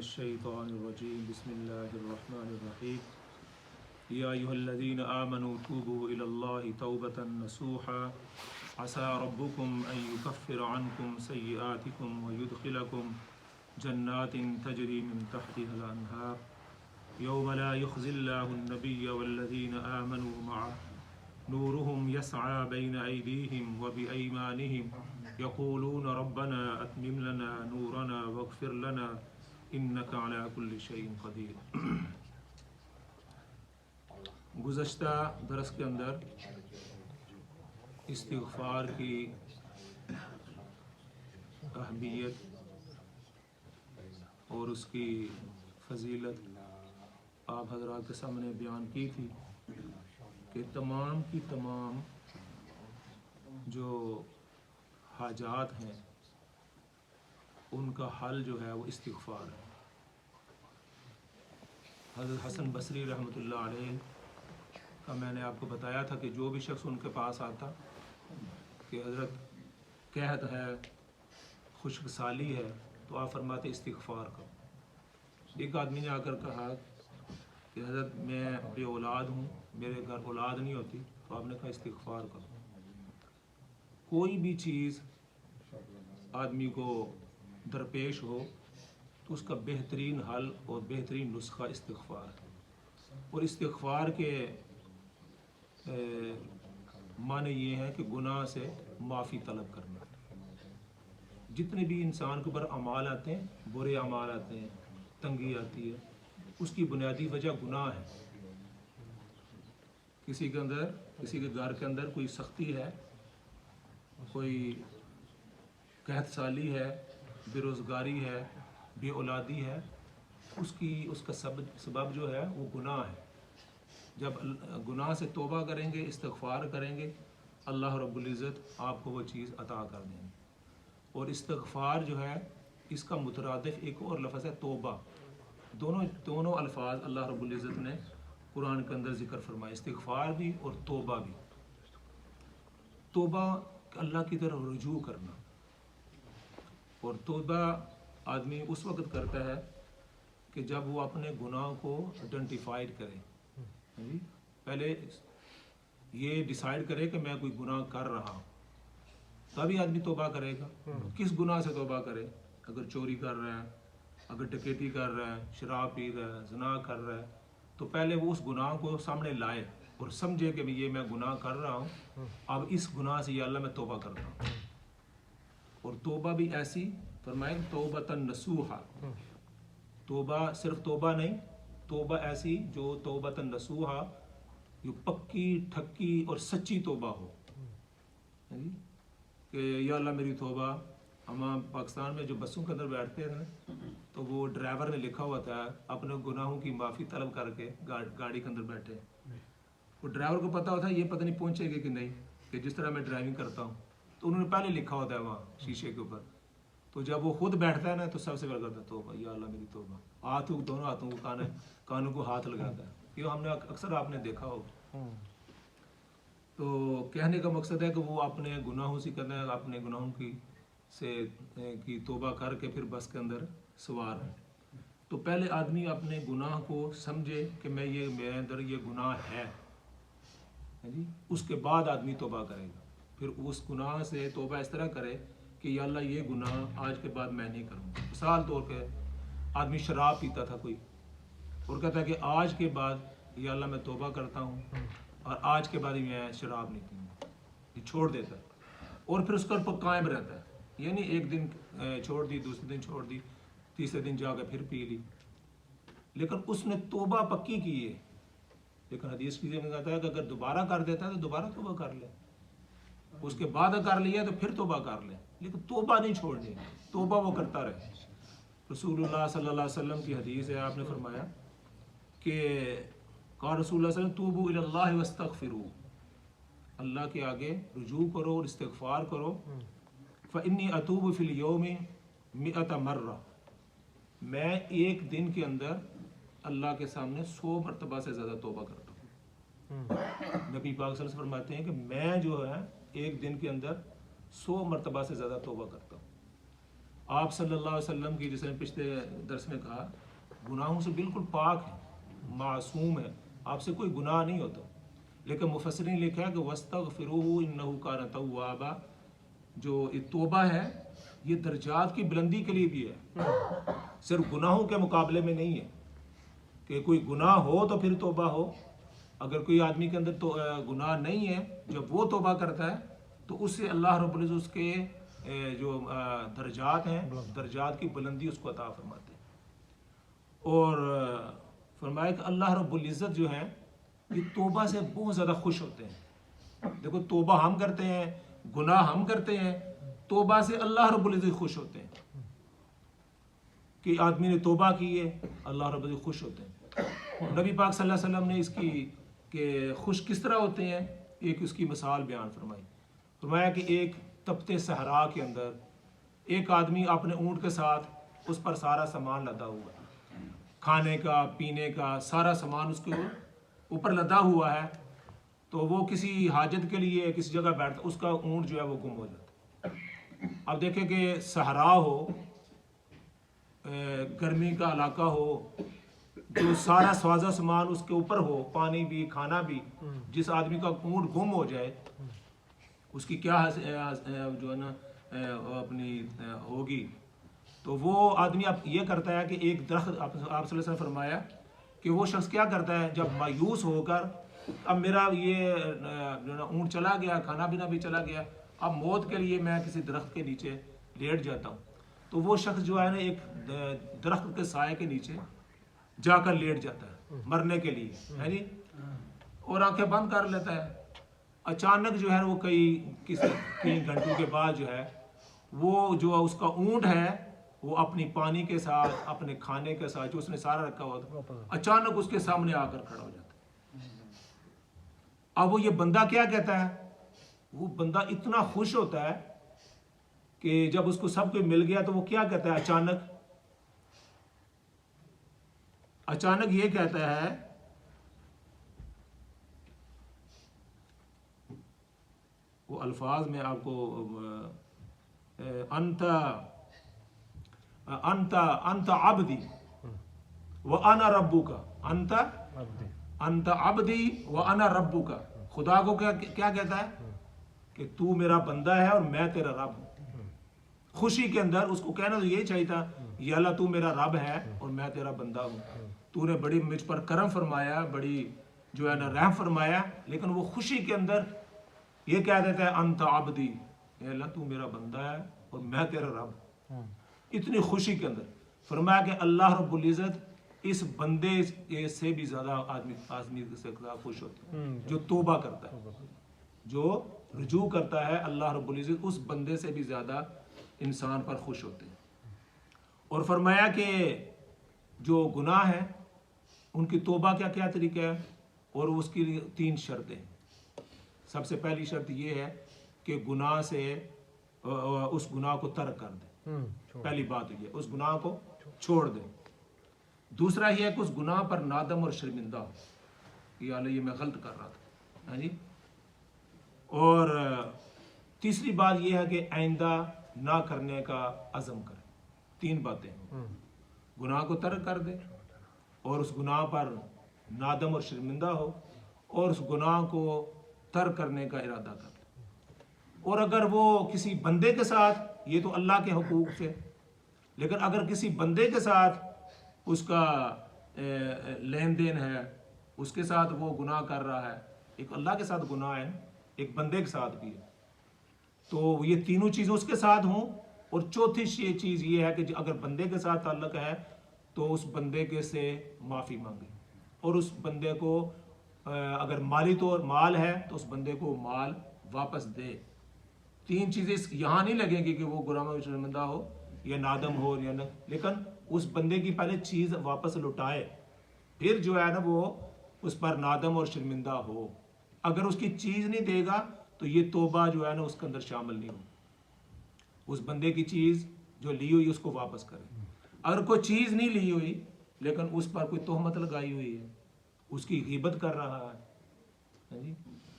الشيطان الرجيم بسم الله الرحمن الرحيم يا أيها الذين آمنوا توبوا إلى الله توبة نصوحا عسى ربكم أن يكفر عنكم سيئاتكم ويدخلكم جنات تجري من تحتها الأنهار يوم لا يخزي الله النبي والذين آمنوا معه نورهم يسعى بين أيديهم وبأيمانهم يقولون ربنا أتمم لنا نورنا واغفر لنا إنك على كل شيء قدير. گزشتہ درس کے اندر استغفار کی اہمیت اور اس کی فضیلت آپ حضرات کے سامنے بیان کی تھی کہ تمام کی تمام جو حاجات ہیں ان کا حل جو ہے وہ استغفار ہے. حضرت حسن بصری رحمۃ اللہ علیہ کا میں نے آپ کو بتایا تھا کہ جو بھی شخص ان کے پاس آتا کہ حضرت قحط ہے، خشک سالی ہے، تو آپ فرماتے استغفار کرو. ایک آدمی نے آ کر کہا کہ حضرت میں بے اولاد ہوں، میرے گھر اولاد نہیں ہوتی، تو آپ نے کہا استغفار کرو. کوئی بھی چیز آدمی کو درپیش ہو تو اس کا بہترین حل اور بہترین نسخہ استغفار ہے. اور استغفار کے معنی یہ ہے کہ گناہ سے معافی طلب کرنا. جتنے بھی انسان کے اوپر اعمال آتے ہیں، برے اعمال آتے ہیں، تنگی آتی ہے، اس کی بنیادی وجہ گناہ ہے. کسی کے گھر کے اندر کوئی سختی ہے، کوئی قحط سالی ہے، بے روزگاری ہے، بے اولادی ہے، اس کا سبب جو ہے وہ گناہ ہے. جب گناہ سے توبہ کریں گے، استغفار کریں گے، اللہ رب العزت آپ کو وہ چیز عطا کر دیں گے. اور استغفار جو ہے اس کا مترادف ایک اور لفظ ہے توبہ. دونوں الفاظ اللہ رب العزت نے قرآن کے اندر ذکر فرمایا، استغفار بھی اور توبہ بھی. توبہ اللہ کی طرف رجوع کرنا، اور توبہ آدمی اس وقت کرتا ہے کہ جب وہ اپنے گناہ کو آئیڈینٹیفائڈ کرے. پہلے یہ ڈیسائیڈ کرے کہ میں کوئی گناہ کر رہا ہوں، تبھی آدمی توبہ کرے گا. کس گناہ سے توبہ کرے؟ اگر چوری کر رہا ہے، اگر ڈکیتی کر رہا ہے، شراب پی رہا ہے، زنا کر رہا ہے، تو پہلے وہ اس گناہ کو سامنے لائے اور سمجھے کہ یہ میں گناہ کر رہا ہوں، اب اس گناہ سے یا اللہ میں توبہ کرتا ہوں. اور توبہ بھی ایسی فرمائے توبۃ نصوحا. توبہ صرف توبہ نہیں، توبہ ایسی جو توبۃ نصوحا، جو پکی ٹھکی اور سچی توبہ ہو. کہ یا اللہ میری توبہ. ہم پاکستان میں جو بسوں کے اندر بیٹھتے ہیں تو وہ ڈرائیور نے لکھا ہوا تھا اپنے گناہوں کی معافی طلب کر کے گاڑی کے اندر بیٹھے. وہ ڈرائیور کو پتا ہوتا ہے یہ پتہ نہیں پہنچے گی کہ نہیں، کہ جس طرح میں ڈرائیونگ کرتا ہوں، تو انہوں نے پہلے لکھا ہوتا ہے وہاں شیشے کے اوپر. تو جب وہ خود بیٹھتا ہے نا تو سب سے پہلے کرتا ہے توبہ، یا اللہ میری توبہ. دونوں ہاتھوں کو کانوں کو ہاتھ لگاتا ہے. یہ ہم نے اکثر آپ نے دیکھا ہوگا. تو کہنے کا مقصد ہے کہ وہ اپنے گناہوں سے کہتے ہیں، اپنے گناہوں کی توبہ کر کے پھر بس کے اندر سوار ہے. تو پہلے آدمی اپنے گناہ کو سمجھے کہ میرے اندر یہ گناہ ہے، اس کے بعد آدمی توبہ کرے گا. پھر اس گناہ سے توبہ اس طرح کرے کہ یا اللہ یہ گناہ آج کے بعد میں نہیں کروں گا. مثال طور پہ آدمی شراب پیتا تھا کوئی، اور کہتا ہے کہ آج کے بعد یا اللہ میں توبہ کرتا ہوں اور آج کے بعد میں شراب نہیں پیوں گا. یہ چھوڑ دیتا ہے اور پھر اس پر قائم رہتا ہے. یعنی ایک دن چھوڑ دی، دوسرے دن چھوڑ دی، تیسرے دن جا کے پھر پی لی، لیکن اس نے توبہ پکی کی ہے. لیکن حدیث کی ذمہ کہتا ہے کہ اگر دوبارہ کر دیتا ہے تو دوبارہ توبہ کر لے، اس کے بعد کر لیا تو پھر توبہ کر لے، لیکن توبہ نہیں چھوڑنی، توبہ وہ کرتا رہے. رسول اللہ صلی اللہ علیہ وسلم کی حدیث ہے، آپ نے فرمایا کہ قال رسول اللہ صلی اللہ علیہ وسلم توبوا الی اللہ واستغفروا. اللہ کے آگے رجوع کرو اور استغفار کرو. فانی اتوب فی اليوم 100 مرہ. میں ایک دن کے اندر اللہ کے سامنے 100 مرتبہ سے زیادہ توبہ کرتا ہوں. نبی پاک صلی اللہ علیہ وسلم فرماتے ہیں کہ میں جو ہے ایک دن کے اندر 100 مرتبہ سے زیادہ توبہ کرتا ہوں. آپ صلی اللہ علیہ وسلم کی، جیسے پچھلے درس میں کہا، گناہوں سے بالکل پاک ہے، معصوم ہے، آپ سے کوئی گناہ نہیں ہوتا. لیکن مفسرین نے لکھا ہے کہ وَاسْتَغْفِرُوهُ إِنَّهُ كَانَ تَوَّابًا، جو توبہ ہے یہ درجات کی بلندی کے لیے بھی ہے، صرف گناہوں کے مقابلے میں نہیں ہے کہ کوئی گناہ ہو تو پھر توبہ ہو. اگر کوئی آدمی کے اندر تو گناہ نہیں ہے، جب وہ توبہ کرتا ہے تو اس سے اللہ رب العزت اس کے جو درجات ہیں، درجات کی بلندی اس کو عطا فرماتے ہیں. اور فرمایا کہ اللہ رب العزت جو ہے یہ توبہ سے بہت زیادہ خوش ہوتے ہیں. دیکھو توبہ ہم کرتے ہیں، گناہ ہم کرتے ہیں، توبہ سے اللہ رب العزت خوش ہوتے ہیں کہ آدمی نے توبہ کی ہے، اللہ رب العزت خوش ہوتے ہیں. نبی پاک صلی اللہ علیہ وسلم نے اس کی کہ خوش کس طرح ہوتے ہیں ایک اس کی مثال بیان فرمائی. فرمایا کہ ایک تپتے صحرا کے اندر ایک آدمی اپنے اونٹ کے ساتھ، اس پر سارا سامان لدا ہوا ہے، کھانے کا پینے کا سارا سامان اس کے اوپر لدا ہوا ہے. تو وہ کسی حاجت کے لیے کسی جگہ بیٹھتا، اس کا اونٹ جو ہے وہ گم ہو جاتا. اب دیکھیں کہ صحرا ہو، گرمی کا علاقہ ہو، جو سارا سازہ سامان اس کے اوپر ہو، پانی بھی کھانا بھی، جس آدمی کا اونٹ گم ہو جائے اس کی کیا جو ہے نا اپنی ہوگی. تو وہ آدمی اب یہ کرتا ہے کہ ایک درخت، آپ صلی اللہ علیہ وسلم نے فرمایا کہ وہ شخص کیا کرتا ہے جب مایوس ہو کر، اب میرا یہ جو ہے نا اونٹ چلا گیا، کھانا پینا بھی چلا گیا، اب موت کے لیے میں کسی درخت کے نیچے لیٹ جاتا ہوں. تو وہ شخص جو ہے نا ایک درخت کے سائے کے نیچے جا کر لیٹ جاتا ہے مرنے کے لیے، ہے جی، اور آنکھیں بند کر لیتا ہے. اچانک جو ہے وہ کئی گھنٹوں کے بعد جو ہے وہ جو اس کا اونٹ ہے وہ اپنی پانی کے ساتھ، اپنے کھانے کے ساتھ جو اس نے سارا رکھا ہوا تھا، اچانک اس کے سامنے آ کر کھڑا ہو جاتا ہے. اب وہ یہ بندہ کیا کہتا ہے؟ وہ بندہ اتنا خوش ہوتا ہے کہ جب اس کو سب کچھ مل گیا تو وہ کیا کہتا ہے؟ اچانک یہ کہتا ہے وہ الفاظ میں آپ کو انت عبدی وانا ربک، انت عبدی وانا ربک. خدا کو کیا کہتا ہے کہ تو میرا بندہ ہے اور میں تیرا رب ہوں. خوشی کے اندر اس کو کہنا تو یہی چاہیے تھا، یا اللہ تو میرا رب ہے اور میں تیرا بندہ ہوں، تو نے بڑی مجھ پر کرم فرمایا، بڑی جو ہے نا رحم فرمایا. لیکن وہ خوشی کے اندر یہ کہہ دیتا ہے انت عبدی، اے اللہ تو میرا بندہ ہے اور میں تیرا رب. اتنی خوشی کے اندر فرمایا کہ اللہ رب العزت اس بندے سے بھی زیادہ آدمی سے خوش ہوتا ہے جو توبہ کرتا ہے، جو رجوع کرتا ہے. اللہ رب العزت اس بندے سے بھی زیادہ انسان پر خوش ہوتے ہیں. اور فرمایا کہ جو گناہ ہیں ان کی توبہ کا کیا طریقہ ہے، اور اس کی 3 شرطیں. سب سے پہلی شرط یہ ہے کہ گناہ سے اس گناہ کو ترک کر دیں. پہلی بات یہ اس گناہ کو چھوڑ دیں. دوسرا یہ ہے کہ اس گناہ پر نادم اور شرمندہ ہو کہ یا اللہ یہ میں غلط کر رہا تھا، ہاں جی. اور تیسری بات یہ ہے کہ آئندہ نہ کرنے کا عزم کرے. 3 باتیں، گناہ کو ترک کر دے، اور اس گناہ پر نادم اور شرمندہ ہو، اور اس گناہ کو ترک کرنے کا ارادہ کر لے. اور اگر وہ کسی بندے کے ساتھ، یہ تو اللہ کے حقوق سے، لیکن اگر کسی بندے کے ساتھ اس کا لین دین ہے، اس کے ساتھ وہ گناہ کر رہا ہے، ایک اللہ کے ساتھ گناہ ہے، ایک بندے کے ساتھ بھی ہے، تو یہ تینوں چیزیں اس کے ساتھ ہوں. اور چوتھی چیز یہ ہے کہ اگر بندے کے ساتھ تعلق ہے تو اس بندے کے سے معافی مانگے، اور اس بندے کو اگر مالی طور مال ہے تو اس بندے کو مال واپس دے. 3 چیزیں یہاں نہیں لگیں گی کہ وہ گناہ میں شرمندہ ہو یا نادم ہو یا نہ، لیکن اس بندے کی پہلے چیز واپس لوٹائے، پھر جو ہے نا وہ اس پر نادم اور شرمندہ ہو. اگر اس کی چیز نہیں دے گا تو یہ توبہ جو ہے نا اس کے اندر شامل نہیں ہو. اس بندے کی چیز جو لی ہوئی اس کو واپس کرے. اگر کوئی چیز نہیں لی ہوئی لیکن اس پر کوئی تہمت لگائی ہوئی ہے، اس کی غیبت کر رہا ہے، جی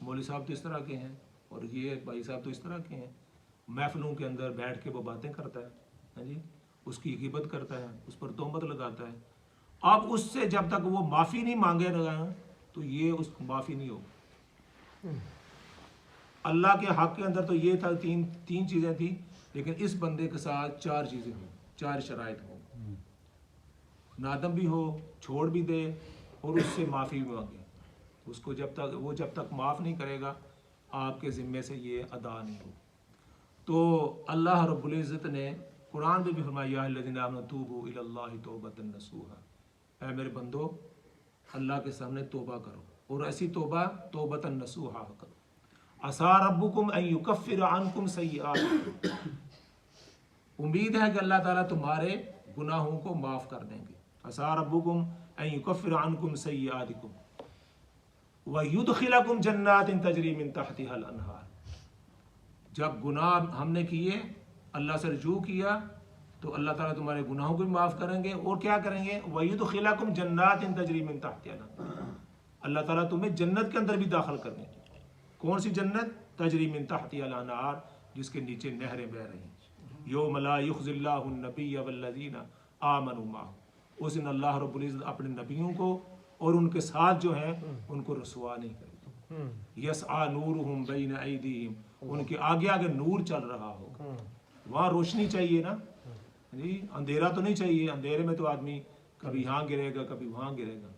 مولوی صاحب تو اس طرح کے ہیں اور یہ بھائی صاحب تو اس طرح کے ہیں، محفلوں کے اندر بیٹھ کے وہ باتیں کرتا ہے، ہے جی، اس کی غیبت کرتا ہے، اس پر تہمت لگاتا ہے، اب اس سے جب تک وہ معافی نہیں مانگے گا تو یہ اس کو معافی نہیں ہوگی۔ اللہ کے حق کے اندر تو یہ تھا تین چیزیں تھیں، لیکن اس بندے کے ساتھ 4 چیزیں ہوں، 4 شرائط ہوں، نادم بھی ہو، چھوڑ بھی دے، اور اس سے معافی بھی مانگے۔ اس کو جب تک معاف نہیں کرے گا آپ کے ذمے سے یہ ادا نہیں ہو۔ تو اللہ رب العزت نے قرآن میں بھی فرمایا یا الذین آمنوا توبوا الی اللہ توبۃ نصوحا، اے میرے بندو اللہ کے سامنے توبہ کرو، اور ایسی توبۃ نصوحا کرو، عسیٰ ربکم ان یکفر عنکم سیئاتکم، امید ہے کہ اللہ تعالیٰ تمہارے گناہوں کو معاف کر دیں گے، عسیٰ ربکم ان یکفر عنکم سیئاتکم وَيُدْخِلَكُمْ جَنَّاتٍ تَجْرِي مِن تَحْتِهَا الْأَنْهَارُ، جب گناہ ہم نے کیے، اللہ سے رجوع کیا، تو اللہ تعالیٰ تمہارے گناہوں کو بھی معاف کریں گے، اور کیا کریں گے، وَيُدْخِلَكُمْ جَنَّاتٍ تَجْرِي مِن تَحْتِهَا الْأَنْهَارُ، اللہ تعالیٰ تمہیں جنت کے اندر بھی داخل کریں گے۔ کون سی جنت؟ تجری من تحتها الانہار، جس کے نیچے نہریں بہہ رہی ہیں۔ یوم لا یخزی اللہ النبی والذین آمنوا معہ، اس دن اللہ رب العزت اپنے نبیوں کو اور ان کے ساتھ جو ہیں ان کو رسوا نہیں کرے گا۔ یسعی نورہم بین ایدیہم، ان کے آگے آگے نور چل رہا ہوگا، وہاں روشنی چاہیے نا جی، اندھیرا تو نہیں چاہیے، اندھیرے میں تو آدمی کبھی یہاں گرے گا کبھی وہاں گرے گا،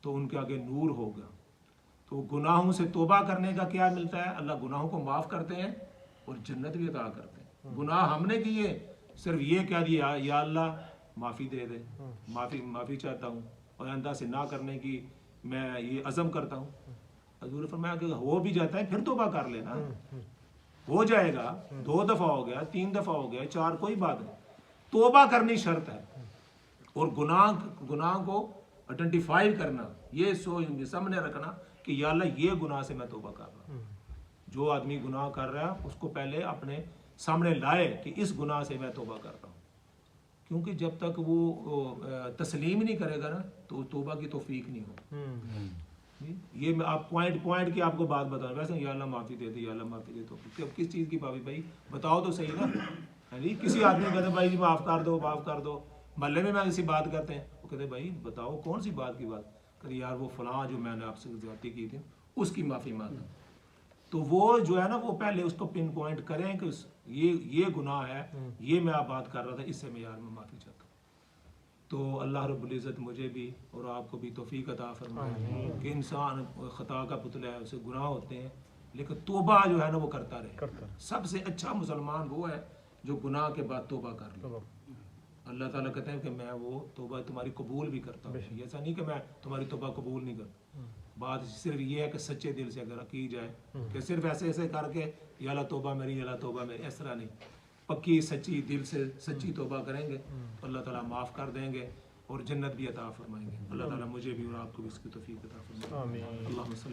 تو ان کے آگے نور ہوگا۔ تو گناہوں سے توبہ کرنے کا کیا ملتا ہے؟ اللہ گناہوں کو معاف کرتے ہیں اور جنت بھی عطا کرتے ہیں۔ گناہ ہم نے کیے، صرف یہ کہہ دیا یا اللہ معافی دے دے، معافی چاہتا ہوں، اور آئندہ سے نہ کرنے کی میں یہ عزم کرتا ہوں۔ حضور فرمایا کہ ہو بھی جاتا ہے پھر توبہ کر لینا، ہو جائے گا، 2 دفعہ ہو گیا، 3 دفعہ ہو گیا، 4، کوئی بات نہیں، توبہ کرنی شرط ہے۔ اور گناہ کو آئیڈینٹیفائی کرنا، یہ سامنے رکھنا کہ یا اللہ یہ گناہ سے میں توبہ کر رہا ہوں۔ جو آدمی گناہ کر رہا ہے اس کو پہلے اپنے سامنے لائے کہ اس گناہ سے میں توبہ کر رہا ہوں، کیونکہ جب تک وہ تسلیم نہیں کرے گا نا تو توبہ کی توفیق نہیں ہوگی۔ یہ میں آپ پوائنٹ کی آپ کو بات بتا رہا ہوں، ویسے یا اللہ معافی دے دے، یا اللہ معافی دے دو، اب کس چیز کی معافی بھائی بتاؤ تو صحیح نا جی۔ کسی آدمی کہتے ہیں بھائی جی معاف کر دو، معاف کر دو، محلے میں کسی بات کرتے ہیں، وہ کہتے ہیں بھائی بتاؤ کون سی بات کی بات، کہ یار وہ فلاں جو میں نے آپ سے زیادتی کی تھی اس کی معافی مانگا، تو وہ جو ہے نا وہ پہلے اس کو پن پوائنٹ کریں کہ یہ گناہ ہے، یہ میں آپ بات کر رہا تھا، اس سے میں یار میں معافی چاہتا ہوں۔ تو اللہ رب العزت مجھے بھی اور آپ کو بھی توفیق عطا فرمائے کہ انسان خطا کا پتلا ہے، اسے گناہ ہوتے ہیں، لیکن توبہ جو ہے نا وہ کرتا رہے۔ سب سے اچھا مسلمان وہ ہے جو گناہ کے بعد توبہ کر لے۔ اللہ تعالیٰ کہتے ہیں کہ میں وہ توبہ تمہاری قبول بھی کرتا ہوں، ایسا نہیں کہ میں تمہاری توبہ قبول نہیں کرتا۔ بات صرف یہ ہے کہ سچے دل سے اگر کی جائے، کہ صرف ایسے کر کے یا اللہ توبہ میری، یا اللہ توبہ میری، اس طرح نہیں، پکی سچی دل سے سچی توبہ کریں گے تو اللہ تعالیٰ معاف کر دیں گے اور جنت بھی عطا فرمائیں گے۔ اللہ تعالیٰ مجھے بھی اور آپ کو بھی اس کی توفیق عطا فرمائے۔ اللہم صلی